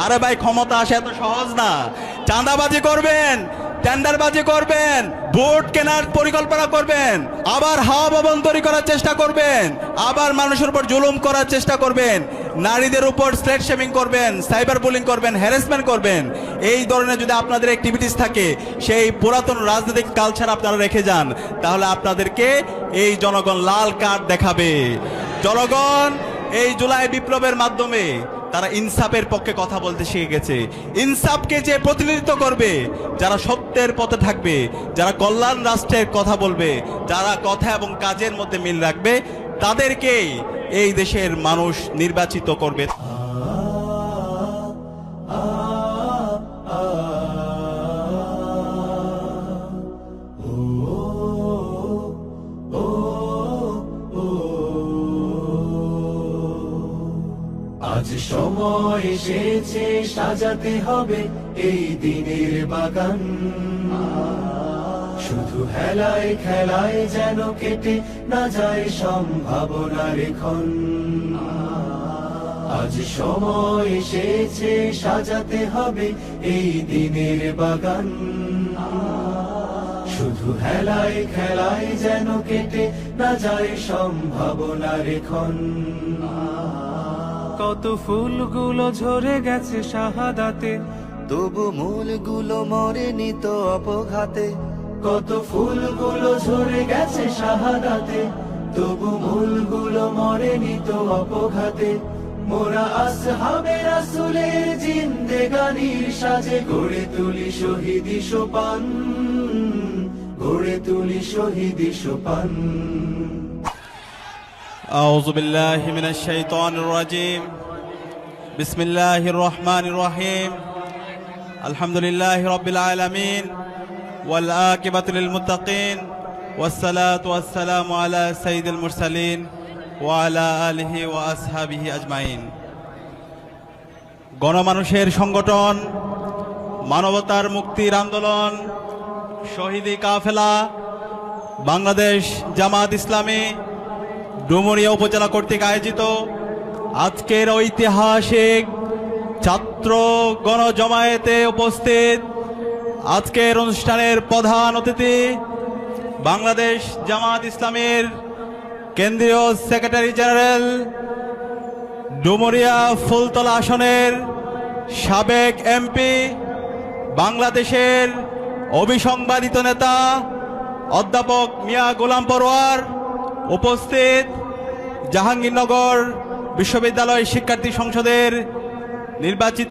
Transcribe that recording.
আরে ভাই, ক্ষমতা আসা এত সহজ না। চাঁদাবাজি করবেন, টেন্ডারবাজি করবেন, ভোট কেনার পরিকল্পনা করবেন, আবার হাওয়া ভবন তৈরি করার চেষ্টা করবেন, আবার মানুষের উপর জুলুম করার চেষ্টা করবেন, নারীদের উপর স্লেট শেমিং করবেন, সাইবার বুলিং করবেন, হ্যারাসমেন্ট করবেন। এই ধরনের যদি আপনাদের অ্যাক্টিভিটিস থাকে, সেই পুরাতন রাজনৈতিক কালচার আপনারা রেখে যান, তাহলে আপনাদেরকে এই জনগণ লাল কার্ড দেখাবে। জনগণ এই জুলাই বিপ্লবের মাধ্যমে তারা ইনসাফের পক্ষে কথা বলতে শিখে গেছে। ইনসাফকে যে প্রতিনিধিত্ব করবে, যারা সত্যের পথে থাকবে, যারা কল্যাণ রাষ্ট্রের কথা বলবে, যারা কথা এবং কাজের মধ্যে মিল রাখবে, তাদেরকেই এই দেশের মানুষ নির্বাচিত করবে। আজ সময় এসেছে, সাজাতে হবে এই দিনের বাগান। শুধু হেলায় খেলায় যেন কেটে না যায় সম্ভাবনার ক্ষণ। আজ সময় এসেছে, সাজাতে হবে এই দিনের বাগান। শুধু হেলায় খেলায় যেন কেটে না যায় সম্ভাবনার ক্ষণ। কত ফুলগুলো ঝরে গেছে শাহাদাতে, তবু মূলগুলো মরেনি তো অপঘাতে। কত ফুলগুলো ঝরে গেছে শাহাদাতে, তবু মূলগুলো মরেনি তো অপঘাতে। মোরা আসহাবে রাসূলের জিন্দেগানির সাজে গড়ে তুলি শহীদি সোপান, গড়ে তুলি শহীদি সোপান। আউযু বিল্লাহি মিনাশ শাইতানির রাজিম। বিসমিল্লাহির রহমানির রহিম। আলহামদুলিল্লাহি রাব্বিল আলামিন ওয়াল আকিবাতু লিল মুত্তাকিন ওয়াসসালাতু ওয়াসসালামু আলা সাইয়্যিদিল মুরসালিন ওয়া আলা আলিহি ওয়া আসহাবিহি আজমাইন। গণমানুষের সংগঠন, মানবতার মুক্তির আন্দোলন, শহীদি কাফেলা, বাংলাদেশ জামাত ইসলামী ডুমুরিয়া উপজেলা কর্তৃক আয়োজিত আজকের ঐতিহাসিক ছাত্র গণজমায়েতে উপস্থিত আজকের অনুষ্ঠানের প্রধান অতিথি বাংলাদেশ জামাত ইসলামীর কেন্দ্রীয় সেক্রেটারি জেনারেল, ডুমুরিয়া ফুলতলা আসনের সাবেক এমপি, বাংলাদেশের অবিসংবাদিত নেতা অধ্যাপক মিয়া গোলাম পরোয়ার, উপস্থিত জাহাঙ্গীরনগর বিশ্ববিদ্যালয় শিক্ষার্থী সংসদের নির্বাচিত